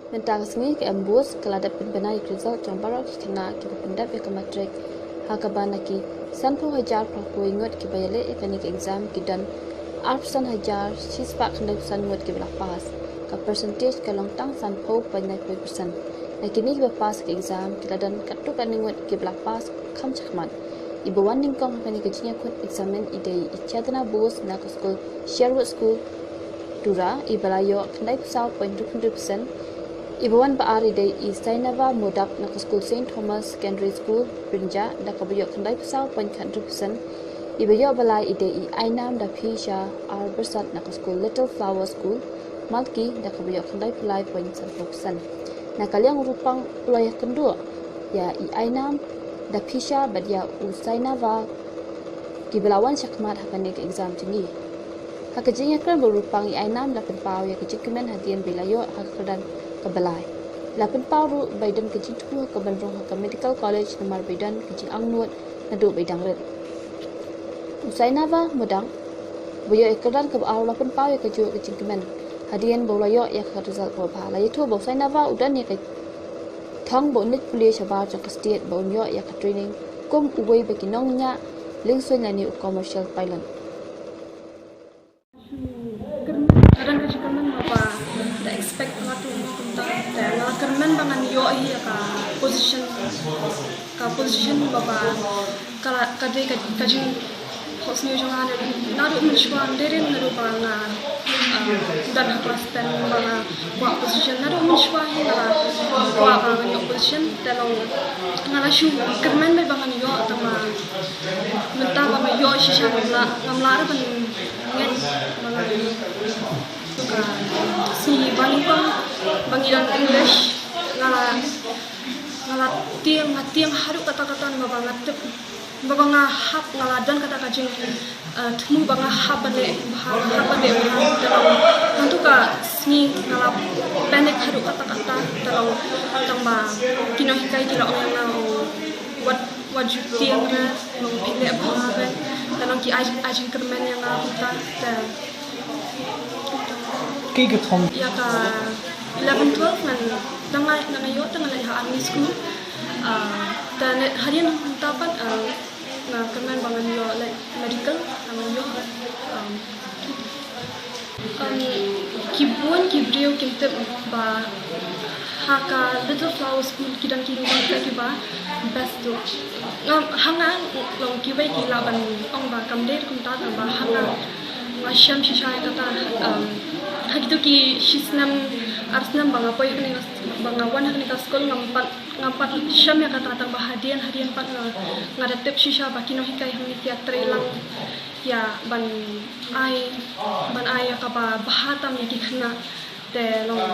Mentasngi ke embus kelada penbenai result jang barok kena ke pendap ke matrik hakabana ki sanpu hajar praku ingot ke bayale ekanik exam kidan arsan hajar sispa kena san ngot ke belah pas ka percentage ka longtang sanpu banyak persen nakini ke pas ke exam kiladan katu kan ngot ke belah pas kam chakman ibu wanding kong kani ke jinya khut examen ide ichadana bus na ka school sherwood school dura ibalayo kena saw 0.2%. Ibuan baari day Isainava Modak na School St. Thomas Secondary School Brinja na kabayo kanday pasaw 0.100%. Ibayo balay ide Ainam da Pisha R. Bersat na School Little Flower School Malki na kabayo kanday palay 0.1%. Nakaliang rupang ulay kendua ya Ainam da Pisha badya Usainava gibalawan syakmat hakanik exam tinggi. Hakajinya kran berupang Ainam da penpaw ya kejikumen hadian bilayo hakadan kebalai. Lapan paru Biden kecil tu ke Bandung ke Medical College nomor Biden kecil angnut nadu Bidang red. Usai nava mudang, boyo ekadan ke awal lapan paru ya kecil kemen. Hadian bolayo ya ke result berapa. Lalu tu usai nava udan ya ke thang bonit kuliah syabar jang ke state bonyo ya ke training kum uway bagi nongnya lingsun lani commercial pilot. Kadang kerja kerman apa, dah expect ngatu tentang, dah kerman bangan yo ka position bapa, kalau kadai kaji hosnya jangan naru mencuan derin naru bangan, dan kelas dan bangan buat position naru mencuan buat bangan yo position dalam ngala shu kerman bangan yo tama, mentah bangan yo sisa ngamlar ban ngen bangan si balipang bangilan English ngala tiang haru kata-kata babanga hap ngaladan kata kajing temu banga hap bane dalam nanti ka sni ngala pendek haru kata-kata dalam tamba kino hikai kira orang na wajib tiang na pilih apa dalam ki ajin kermen yang ngala dan ya ka 11-12 man nangayo tangan ha army school dan harian tapat na kemen bangan yo medical nangayo kibuan kibriu kintip ba haka Little Flower School kidang kini bangka kiba best tu hanga long kibai kilaban ong ba kamder kunta ba hanga masyam shisha kata hagitu ki shisnam arsnam banga poi kini banga wan kini ka school ngampat syam ya kata tang bahadian hadian pat ngadatep shisha bakino hikai hang teatre lang ya ban ai ka ba bahatam ki khna te long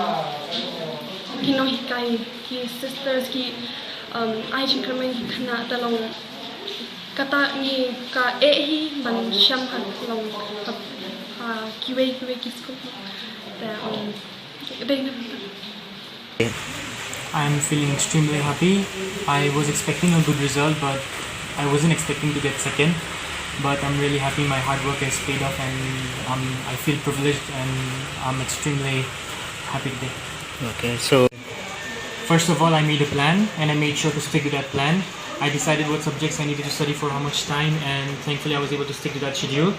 kino hikai ki sisters ki ai jin kermen ki khna te long kata ni ka hi ban syam han long kiwe ki school I'm feeling extremely happy. I was expecting a good result, but I wasn't expecting to get second. But I'm really happy my hard work has paid off, and I feel privileged, and I'm extremely happy today. Okay, so first of all, I made a plan, and I made sure to stick to that plan. I decided what subjects I needed to study for how much time, and thankfully I was able to stick to that schedule.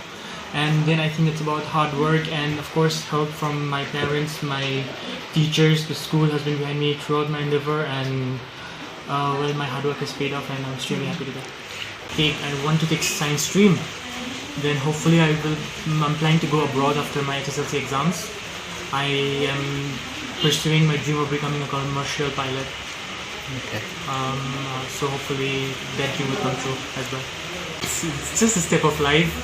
And then I think it's about hard work and of course help from my parents, my teachers. The school has been behind me throughout my endeavor, and my hard work has paid off, and I'm extremely happy today. I want to take science stream. Then hopefully I'm planning to go abroad after my SSLC exams. I am pursuing my dream of becoming a commercial pilot. okay. So hopefully that dream will come true as well. It's just a step of life.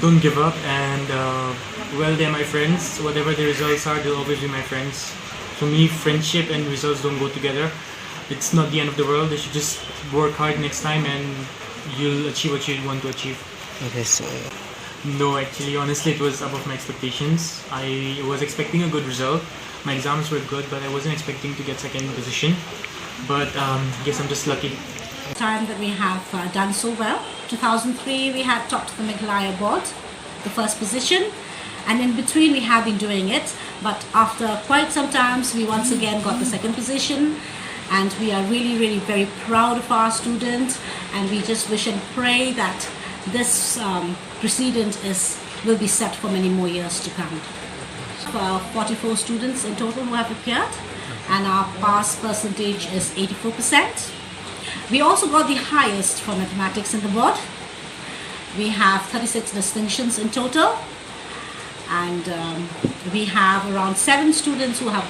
Don't give up, and they're my friends. Whatever the results are, they'll always be my friends. For me, friendship and results don't go together. It's not the end of the world. You should just work hard next time, and you'll achieve what you want to achieve. Okay, so No, actually, honestly, it was above my expectations. I was expecting a good result. My exams were good, but I wasn't expecting to get second position. But I guess I'm just lucky. Time that we have done so well. 2003 we had topped the Meghalaya board, the first position, and in between we have been doing it. But after quite some times, we once again got the second position, and we are really, really very proud of our student, and we just wish and pray that this precedent will be set for many more years to come. 44 students in total who have appeared, and our pass percentage is 84%. We also got the highest for mathematics in the board. We have 36 distinctions in total, and we have around 7 students who have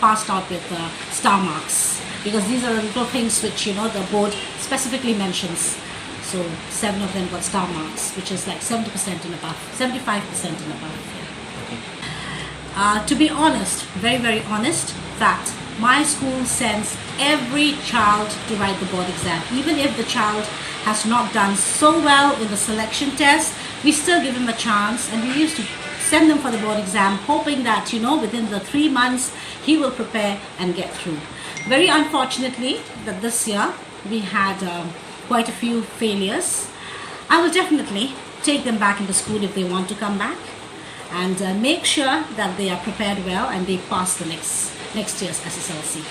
passed out with star marks, because these are little things which the board specifically mentions. So 7 of them got star marks, which is like 70% and above, 75% and above. To be honest, very, very honest, that my school sends every child to write the board exam. Even if the child has not done so well in the selection test, we still give him a chance, and we used to send them for the board exam, hoping that within the 3 months he will prepare and get through. Very unfortunately, that this year we had quite a few failures. I will definitely take them back into school if they want to come back, and make sure that they are prepared well and they pass the next year's SSLC.